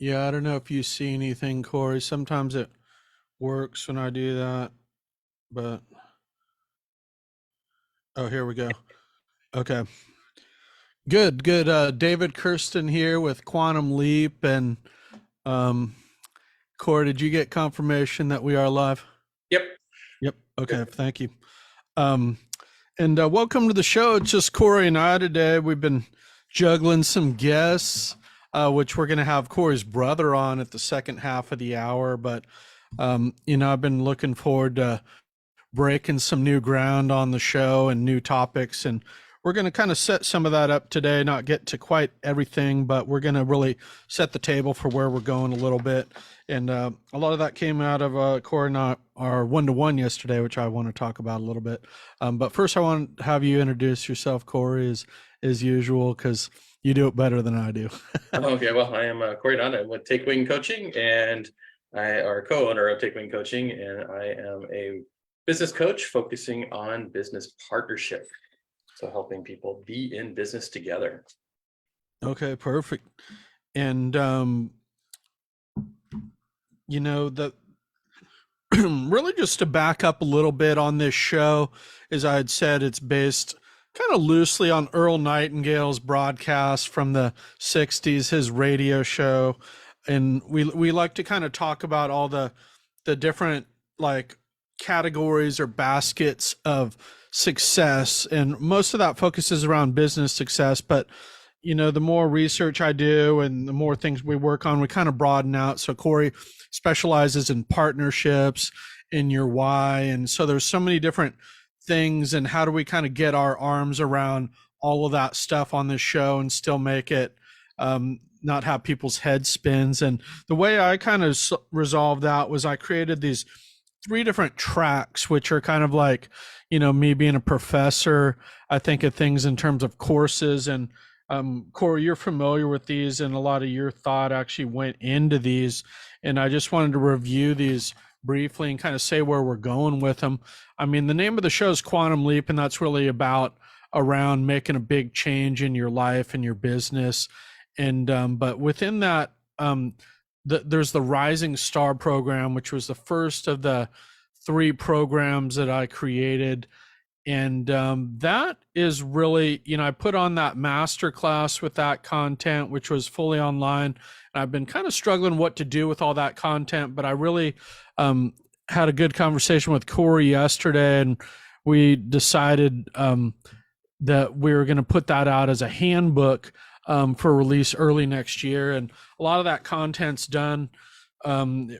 Yeah, I don't know if you see anything, Corey. Sometimes it works when I do that, but oh, here we go. Okay. Good, good. David Kirsten here with Quantum Leap. And um, Corey, did you get confirmation that we are live? Yep. Yep. Good. Okay. Thank you. Um, and welcome to the show. It's just Corey and I today. We've been juggling some guests, which we're going to have Corey's brother on at the second half of the hour. But, I've been looking forward to breaking some new ground on the show and new topics. And we're going to kind of set some of that up today, not get to quite everything, but we're going to really set the table for where we're going a little bit. And a lot of that came out of Corey and our one-to-one yesterday, which I want to talk about a little bit. But first, I want to have you introduce yourself, Corey, as usual, because you do it better than I do. Okay. Well, I am Cory and I. I'm with Take Wing Coaching, and I are co-owner of Take Wing Coaching, and I am a business coach focusing on business partnership. So helping people be in business together. Okay, perfect. And the really just to back up a little bit on this show, as I had said, it's based kind of loosely on Earl Nightingale's broadcast from the 60s, his radio show. And we like to kind of talk about all the different like categories or baskets of success. And most of that focuses around business success, but the more research I do and the more things we work on, we kind of broaden out. So Corey specializes in partnerships, in your why. And so there's so many different things. And how do we kind of get our arms around all of that stuff on this show and still make it not have people's head spins? And the way I kind of resolved that was I created these three different tracks, which are kind of like, me being a professor, I think of things in terms of courses. And Corey, you're familiar with these, and a lot of your thought actually went into these. And I just wanted to review these briefly and kind of say where we're going with them. I mean, the name of the show is Quantum Leap, and that's really about around making a big change in your life and your business. And but within that, there's the Rising Star program, which was the first of the three programs that I created. And that is really, I put on that master class with that content, which was fully online. And I've been kind of struggling what to do with all that content, but I really had a good conversation with Corey yesterday, and we decided that we were going to put that out as a handbook for release early next year. And a lot of that content's done.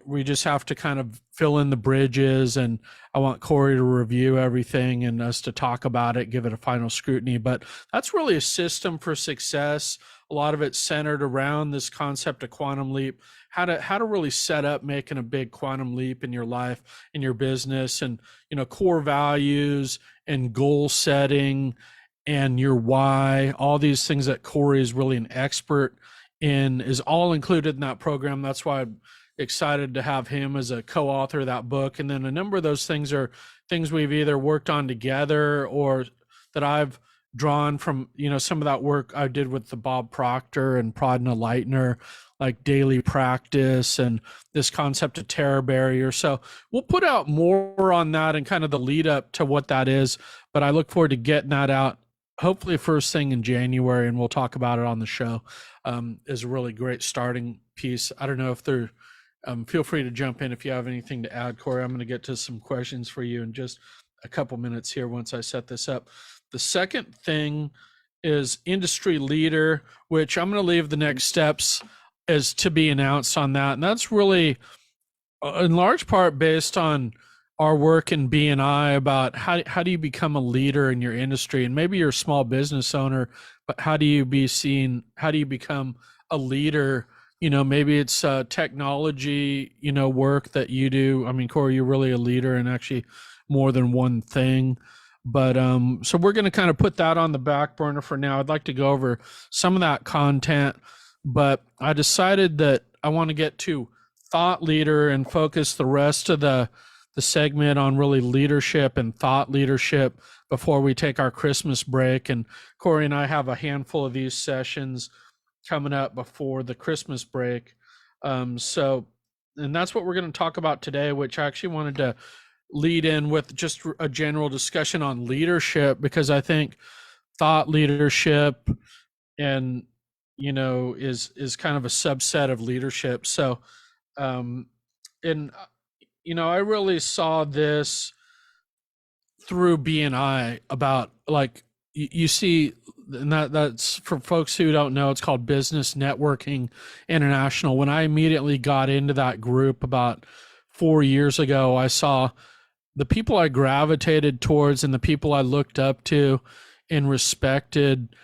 We just have to kind of fill in the bridges, and I want Corey to review everything and us to talk about it, give it a final scrutiny. But that's really a system for success. A lot of it's centered around this concept of quantum leap, how to really set up making a big quantum leap in your life, in your business, and core values and goal setting and your why. All these things that Corey is really an expert in is all included in that program. That's why I'm excited to have him as a co-author of that book. And then a number of those things are things we've either worked on together or that I've drawn from, some of that work I did with the Bob Proctor and Pradna Leitner, like daily practice and this concept of terror barrier. So we'll put out more on that and kind of the lead up to what that is. But I look forward to getting that out hopefully first thing in January, and we'll talk about it on the show. Is a really great starting piece. I don't know if there, feel free to jump in if you have anything to add, Corey. I'm going to get to some questions for you in just a couple minutes here once I set this up. The second thing is industry leader, which I'm going to leave the next steps as to be announced on that. And that's really in large part based on our work in BNI about how do you become a leader in your industry. And maybe you're a small business owner, but how do you become a leader? Maybe it's technology, work that you do. I mean, Corey, you're really a leader in actually more than one thing. But so we're going to kind of put that on the back burner for now. I'd like to go over some of that content, but I decided that I want to get to thought leader and focus the rest of the segment on really leadership and thought leadership before we take our Christmas break. And Corey and I have a handful of these sessions coming up before the Christmas break. So, and that's what we're going to talk about today, which I actually wanted to lead in with just a general discussion on leadership, because I think thought leadership and is kind of a subset of leadership. So, um, and I really saw this through BNI about like you see, and that's for folks who don't know, it's called Business Networking International. When I immediately got into that group about 4 years ago, I saw the people I gravitated towards and the people I looked up to and respected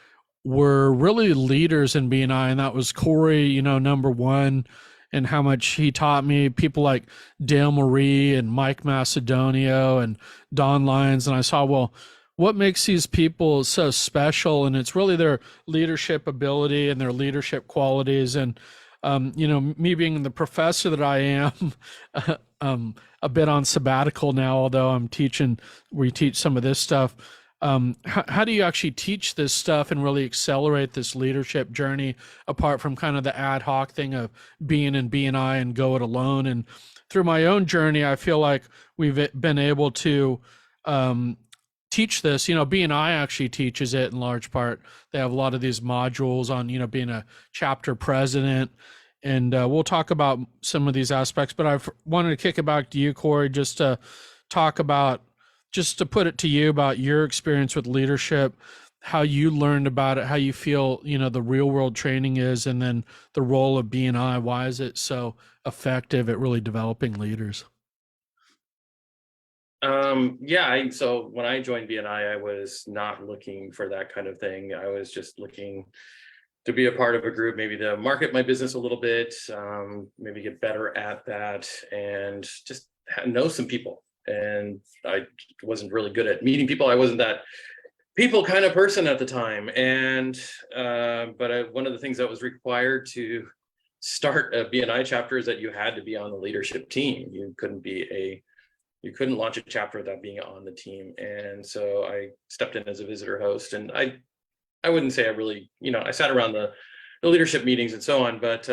were really leaders in BNI, and that was Cory, number one, and how much he taught me. People like Dale Marie and Mike Macedonio and Don Lyons, and I saw, well, what makes these people so special? And it's really their leadership ability and their leadership qualities. And me being the professor that I am, a bit on sabbatical now, although we teach some of this stuff. How do you actually teach this stuff and really accelerate this leadership journey apart from kind of the ad hoc thing of being in BNI and go it alone? And through my own journey, I feel like we've been able to teach this. BNI actually teaches it in large part. They have a lot of these modules on, being a chapter president. And we'll talk about some of these aspects, but I wanted to kick it back to you, Cory, just to put it to you about your experience with leadership, how you learned about it, how you feel, the real world training is, and then the role of BNI. Why is it so effective at really developing leaders? So when I joined BNI, I was not looking for that kind of thing. I was just looking to be a part of a group, maybe to market my business a little bit, maybe get better at that, and just know some people. And I wasn't really good at meeting people. I wasn't that people kind of person at the time. And one of the things that was required to start a BNI chapter is that you had to be on the leadership team. You couldn't launch a chapter without being on the team. And so I stepped in as a visitor host, and I wouldn't say I really, I sat around the leadership meetings and so on, but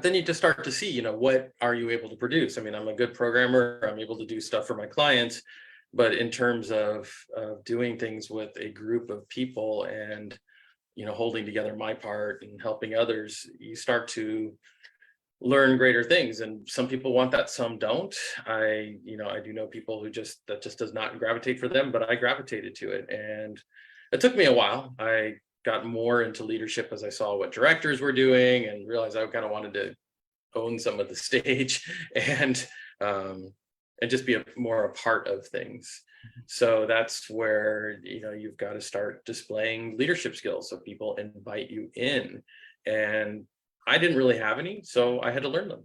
then you just start to see, what are you able to produce? I mean, I'm a good programmer. I'm able to do stuff for my clients, but in terms of doing things with a group of people and, holding together my part and helping others, you start to learn greater things. And some people want that, some don't. I do know people who that just does not gravitate for them, but I gravitated to it. And it took me a while. I got more into leadership as I saw what directors were doing and realized I kind of wanted to own some of the stage and just be more a part of things. So that's where, you've got to start displaying leadership skills so people invite you in. And I didn't really have any, so I had to learn them.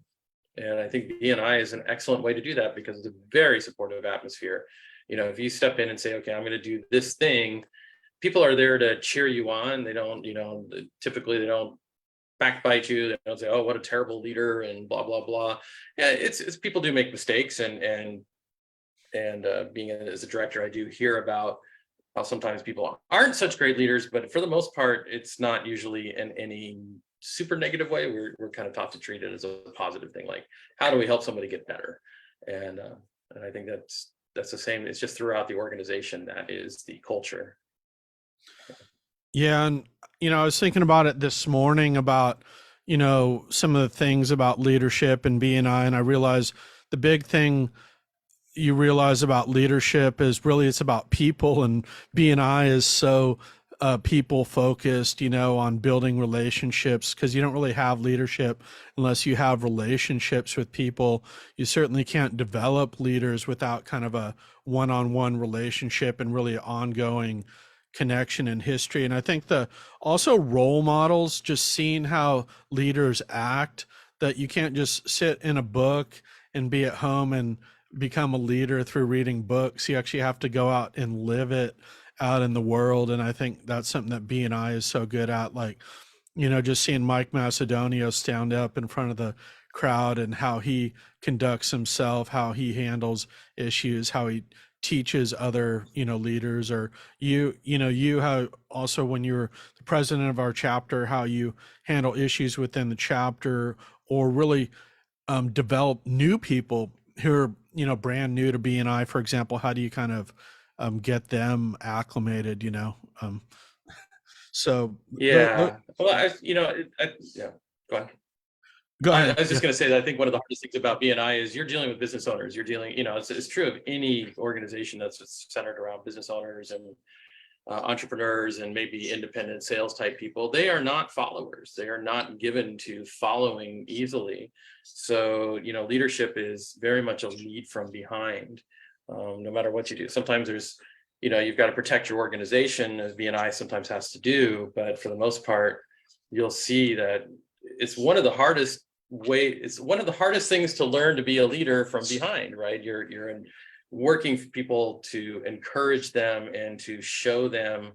And I think BNI is an excellent way to do that because it's a very supportive atmosphere. If you step in and say, okay, I'm going to do this thing, people are there to cheer you on. They don't, typically they don't backbite you. They don't say, oh, what a terrible leader and blah, blah, blah. Yeah, it's people do make mistakes. And being as a director, I do hear about how sometimes people aren't such great leaders, but for the most part, it's not usually in any super negative way. We're kind of taught to treat it as a positive thing. Like, how do we help somebody get better? And I think that's the same. It's just throughout the organization. That is the culture. Yeah. And, I was thinking about it this morning about, some of the things about leadership and BNI, and I realized the big thing you realize about leadership is really it's about people, and BNI is so people focused, on building relationships, because you don't really have leadership unless you have relationships with people. You certainly can't develop leaders without kind of a one-on-one relationship and really ongoing connection and history. And I think also role models, just seeing how leaders act, that you can't just sit in a book and be at home and become a leader through reading books. You actually have to go out and live it out in the world. And I think that's something that BNI is so good at. Like, just seeing Mike Macedonio stand up in front of the crowd and how he conducts himself, how he handles issues, how he teaches other, leaders, or you how also when you're the president of our chapter, how you handle issues within the chapter, or really develop new people who are brand new to BNI, for example. How do you kind of get them acclimated, so Yeah. Well, yeah. Go ahead. go I ahead. was Yeah. just going to say that I think one of the hardest things about BNI is you're dealing with business owners. You're dealing, it's true of any organization that's centered around business owners and entrepreneurs and maybe independent sales type people. They are not followers. They are not given to following easily. So, leadership is very much a lead from behind, no matter what you do. Sometimes you've got to protect your organization, as BNI sometimes has to do. But for the most part, you'll see that it's one of the hardest things to learn to be a leader from behind, right? You're working for people to encourage them and to show them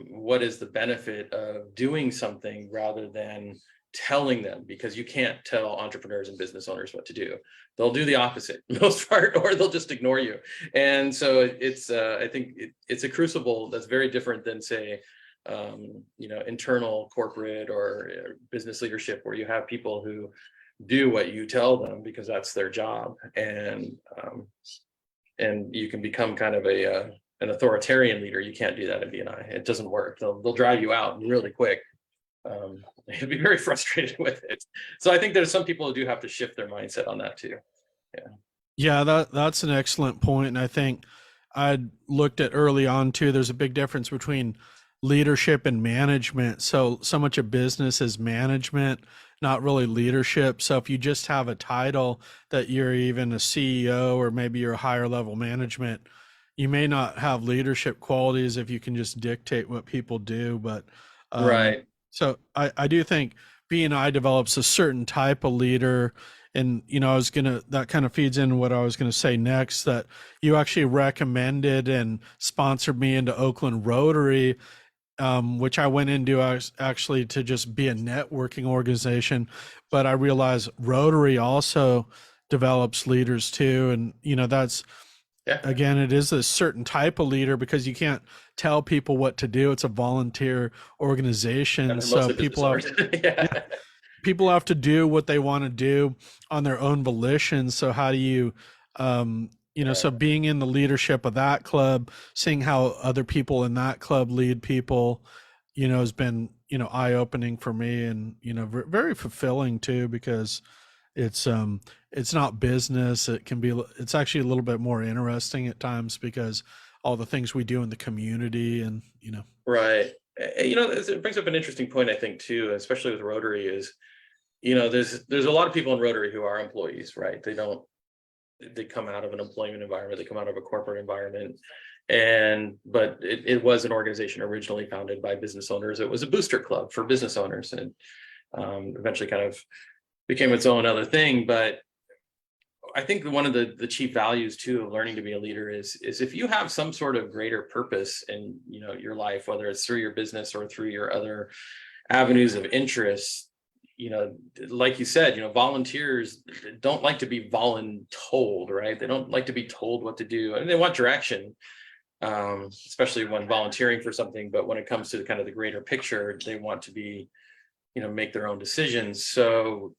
what is the benefit of doing something rather than telling them, because you can't tell entrepreneurs and business owners what to do. They'll do the opposite most part, or they'll just ignore you. And so I think it's a crucible that's very different than, say, internal corporate or business leadership, where you have people who do what you tell them because that's their job. And you can become kind of an authoritarian leader. You can't do that in BNI. It doesn't work. They'll drive you out really quick. You'll be very frustrated with it. So I think there's some people who do have to shift their mindset on that too. Yeah. Yeah, that's an excellent point. And I think I looked at early on too, there's a big difference between leadership and management. So much of business is management, not really leadership. So if you just have a title that you're even a CEO, or maybe you're a higher level management, you may not have leadership qualities if you can just dictate what people do. But Right. so I do think BNI develops a certain type of leader. And that kind of feeds in what I was gonna say next, that you actually recommended and sponsored me into Oakland Rotary, which I went into actually to just be a networking organization. But I realized Rotary also develops leaders too. And that's, Yeah. again, it is a certain type of leader because you can't tell people what to do. It's a volunteer organization. And they're So mostly business people have, owners. yeah, Yeah. people have to do what they want to do on their own volition. So how do you, so Yeah. being in the leadership of that club, seeing how other people in that club lead people, has been, eye opening for me, and, very fulfilling too, because it's not business. It's actually a little bit more interesting at times because all the things we do in the community, and, Right. It brings up an interesting point, I think, too, especially with Rotary, is, there's a lot of people in Rotary who are employees, right? They come out of an employment environment, they come out of a corporate environment. But it was an organization originally founded by business owners. It was a booster club for business owners, and eventually kind of became its own other thing. But I think one of the chief values too of learning to be a leader is if you have some sort of greater purpose in your life, whether it's through your business or through your other avenues of interest. Like you said, volunteers don't like to be voluntold, right? They don't like to be told what to do, and they want direction, especially when volunteering for something. But when it comes to kind of the greater picture, they want to be, make their own decisions. So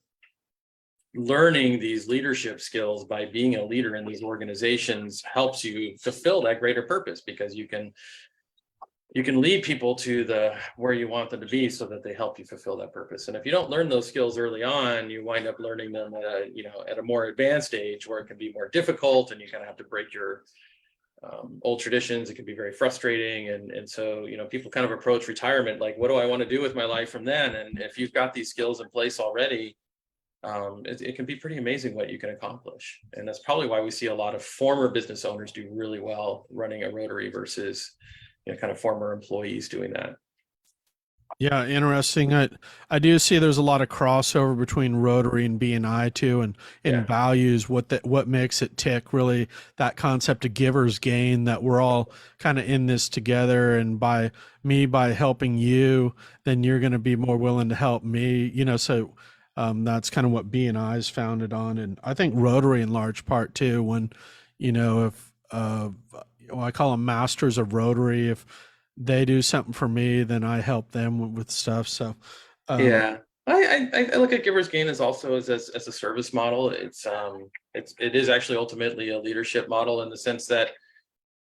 learning these leadership skills by being a leader in these organizations helps you fulfill that greater purpose, because you can lead people to where you want them to be, so that they help you fulfill that purpose. And if you don't learn those skills early on, you wind up learning them at a more advanced age, where it can be more difficult, and you kind of have to break your old traditions. It can be very frustrating. And so, people kind of approach retirement like, what do I want to do with my life from then? And if you've got these skills in place already, it can be pretty amazing what you can accomplish. And that's probably why we see a lot of former business owners do really well running a Rotary versus kind of former employees doing that. Yeah, interesting. I do see there's a lot of crossover between Rotary and BNI too, and in Yeah. values, what makes it tick, really that concept of givers gain, that we're all kind of in this together, and by helping you, then you're going to be more willing to help me, so that's kind of what BNI is founded on. And I think Rotary in large part too, when, if of, well, I call them masters of Rotary. If they do something for me, then I help them with stuff. So, um, Yeah. I look at Giver's Gain as also as a service model. It is actually ultimately a leadership model in the sense that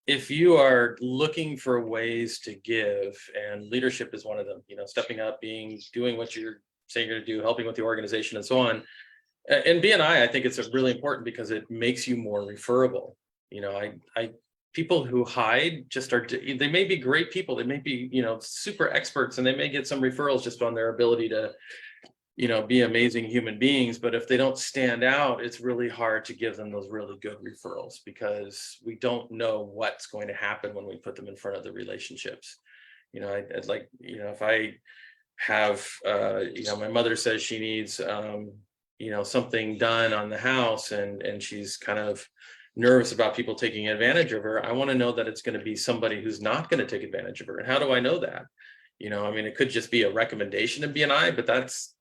if you are looking for ways to give, and leadership is one of them, stepping up, doing what you're saying you're going to do, helping with the organization and so on. And BNI, I think it's really important because it makes you more referable. I people who hide just they may be great people, they may be, super experts, and they may get some referrals just on their ability to, be amazing human beings. But if they don't stand out, it's really hard to give them those really good referrals because we don't know what's going to happen when we put them in front of the relationships. I'd like, if I have, my mother says she needs, something done on the house, and she's kind of nervous about people taking advantage of her. I want to know that it's going to be somebody who's not going to take advantage of her. And how do I know that? I mean, it could just be a recommendation of BNI, but that's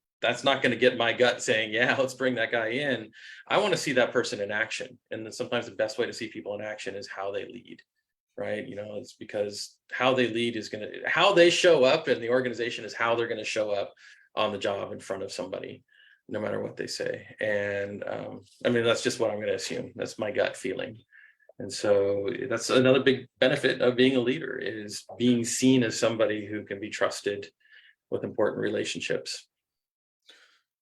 not going to get my gut saying, yeah, let's bring that guy in. I want to see that person in action. And then sometimes the best way to see people in action is how they lead, right? It's because how they lead is how they show up in the organization is how they're going to show up on the job in front of somebody, no matter what they say. And I mean, that's just what I'm going to assume. That's my gut feeling. And so that's another big benefit of being a leader, is being seen as somebody who can be trusted with important relationships.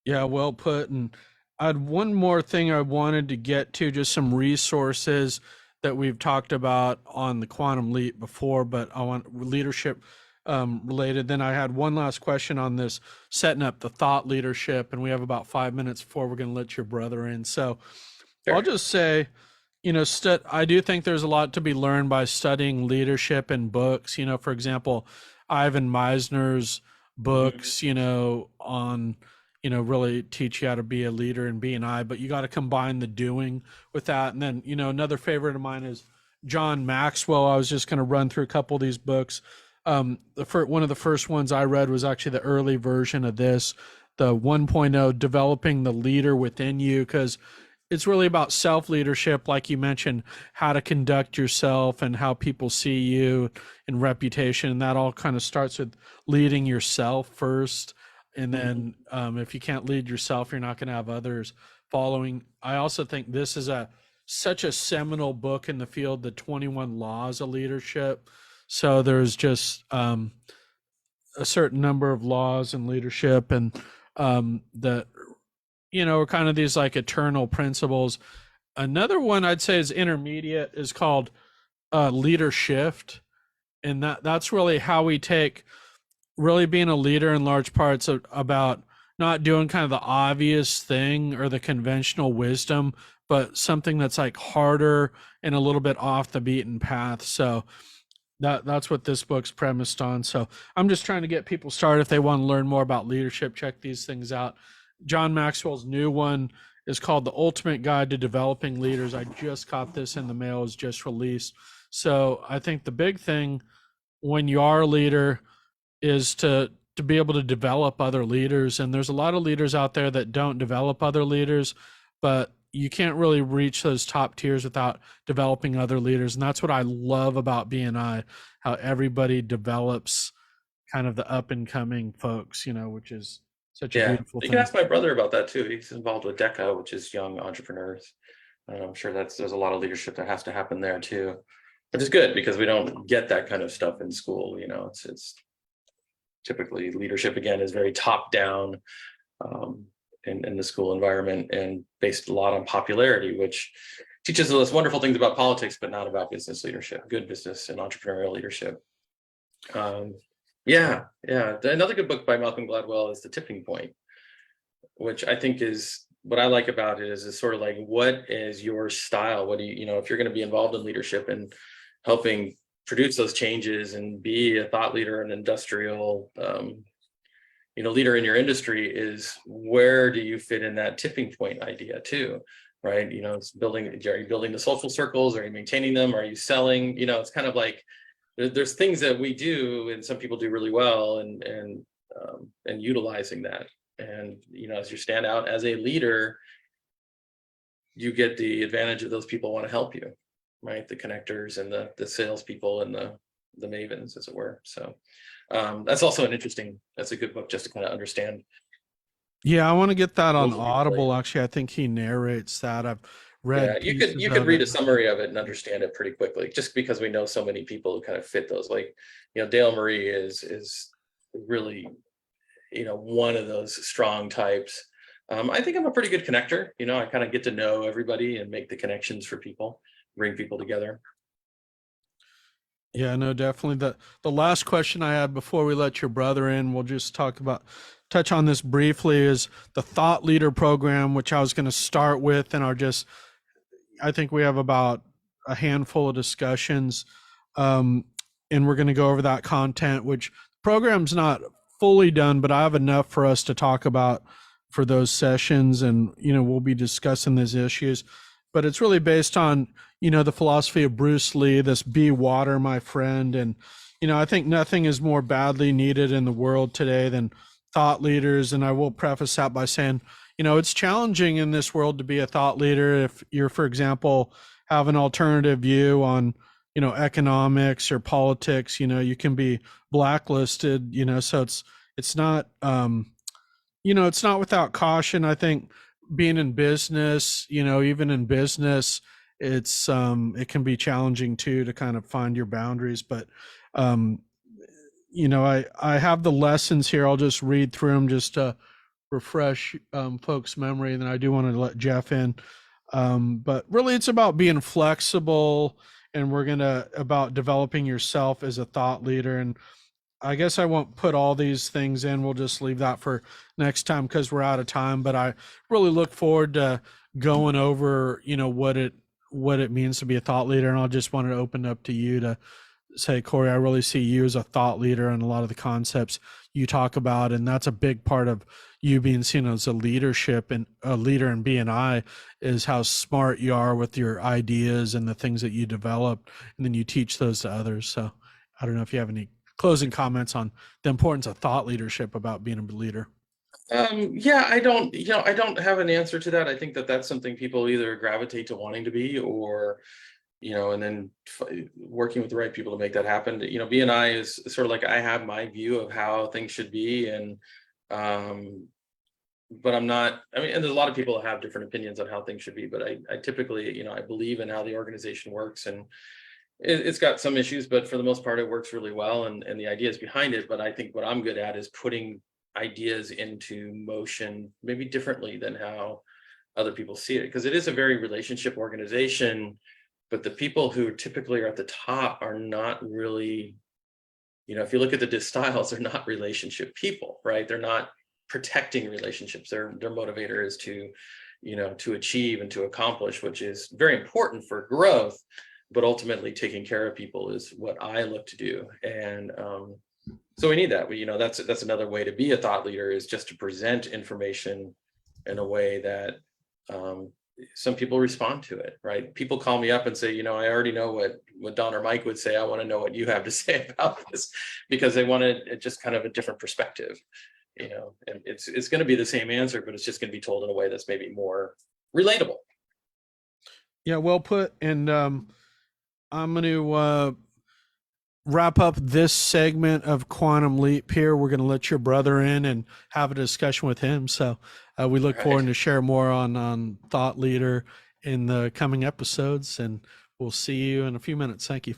yeah, well put. And I had one more thing I wanted to get to, just some resources that we've talked about on the Quantum Leap before, but I want leadership related. Then I had one last question on this, setting up the thought leadership, and we have about 5 minutes before we're going to let your brother in. So I'll Sure. just say, I do think there's a lot to be learned by studying leadership in books. For example, Ivan Meisner's Mhm. books, on, really teach you how to be a leader in B&I, but you got to combine the doing with that. And then, another favorite of mine is John Maxwell. I was just going to run through a couple of these books. One of the first ones I read was actually the early version of this, the 1.0, Developing the Leader Within You, because it's really about self leadership, like you mentioned, how to conduct yourself and how people see you and reputation. And that all kind of starts with leading yourself first. And Mhm. then if you can't lead yourself, you're not going to have others following. I also think this is such a seminal book in the field, the 21 Laws of Leadership. So there's just a certain number of laws in leadership, and that are kind of these like eternal principles. Another one I'd say is intermediate, is called leader shift, and that's really how we take really being a leader in large parts about not doing kind of the obvious thing or the conventional wisdom, but something that's like harder and a little bit off the beaten path. So that's what this book's premised on. So I'm just trying to get people started. If they want to learn more about leadership, check these things out. John Maxwell's new one is called The Ultimate Guide to Developing Leaders. I just got this in the mail, is just released. So I think the big thing when you are a leader is to be able to develop other leaders. And there's a lot of leaders out there that don't develop other leaders, but you can't really reach those top tiers without developing other leaders. And that's what I love about BNI, how everybody develops kind of the up and coming folks, which is such a Yeah, beautiful you can thing. ask my brother about that too. He's involved with DECA, which is young entrepreneurs. And I'm sure there's a lot of leadership that has to happen there too, which is good because we don't get that kind of stuff in school. It's typically leadership again is very top down, um, in the school environment, and based a lot on popularity, which teaches us wonderful things about politics, but not about business leadership, good business and entrepreneurial leadership. Um, yeah, yeah. Another good book by Malcolm Gladwell is The Tipping Point, which I think is what I like about it is sort of like, what is your style? What do if you're going to be involved in leadership and helping produce those changes and be a thought leader and industrial, leader in your industry, is where do you fit in that tipping point idea too? Right. It's are you building the social circles? Are you maintaining them? Are you selling? It's kind of like there's things that we do and some people do really well, and utilizing that. And as you stand out as a leader, you get the advantage of those people want to help you. right? The connectors and the salespeople and the mavens, as it were. So that's also that's a good book just to kind of understand Yeah, I want to get that on those people. Audible. Actually, I think he narrates that. I've Yeah, read pieces you could of it. read a summary of it and understand it pretty quickly, just because we know so many people who kind of fit those. Like, Dale Marie is really, one of those strong types. I think I'm a pretty good connector. I kind of get to know everybody and make the connections for people, bring people together. Yeah, no, definitely. The last question I had before we let your brother in, we'll just touch on this briefly, is the Thought Leader program, which I was going to start with, and I think we have about a handful of discussions, um, and we're going to go over that content, which program's not fully done, but I have enough for us to talk about for those sessions, and we'll be discussing these issues. But it's really based on the philosophy of Bruce Lee, this "be water, my friend," and I think nothing is more badly needed in the world today than thought leaders. And I will preface that by saying, it's challenging in this world to be a thought leader if you're, for example, have an alternative view on economics or politics. You can be blacklisted. So it's not it's not without caution. I think being in business, even in business, it can be challenging too to kind of find your boundaries. But um I have the lessons here. I'll just read through them just to refresh folks' memory. And then I do want to let Jeff in. But really, it's about being flexible, and we're gonna about developing yourself as a thought leader. And I guess I won't put all these things in. We'll just leave that for next time because we're out of time. But I really look forward to going over, what it means to be a thought leader. And I just wanted to open up to you to say, Cory, I really see you as a thought leader and a lot of the concepts you talk about. And that's a big part of you being seen as a leadership and a leader in BNI is how smart you are with your ideas and the things that you develop. And then you teach those to others. So I don't know if you have any closing comments on the importance of thought leadership about being a leader. Yeah, I don't have an answer to that. I think that that's something people either gravitate to wanting to be, or and then working with the right people to make that happen. BNI is sort of like, I have my view of how things should be, and but I'm not. I mean, and there's a lot of people that have different opinions on how things should be, but I typically, I believe in how the organization works, and it's got some issues, but for the most part, it works really well, and the ideas behind it. But I think what I'm good at is putting ideas into motion, maybe differently than how other people see it, because it is a very relationship organization. But the people who typically are at the top are not really, if you look at the styles, they're not relationship people, right? They're not protecting relationships. Their motivator is to, to achieve and to accomplish, which is very important for growth. But ultimately, taking care of people is what I look to do. And so we need that. That's another way to be a thought leader, is just to present information in a way that some people respond to it, right? People call me up and say, I already know what Don or Mike would say. I want to know what you have to say about this, because they want it just kind of a different perspective, and it's going to be the same answer, but it's just going to be told in a way that's maybe more relatable. Yeah, well put. And I'm going to wrap up this segment of Quantum Leap here. We're going to let your brother in and have a discussion with him. So we look forward to share more on Thought Leader in the coming episodes, and we'll see you in a few minutes. Thank you.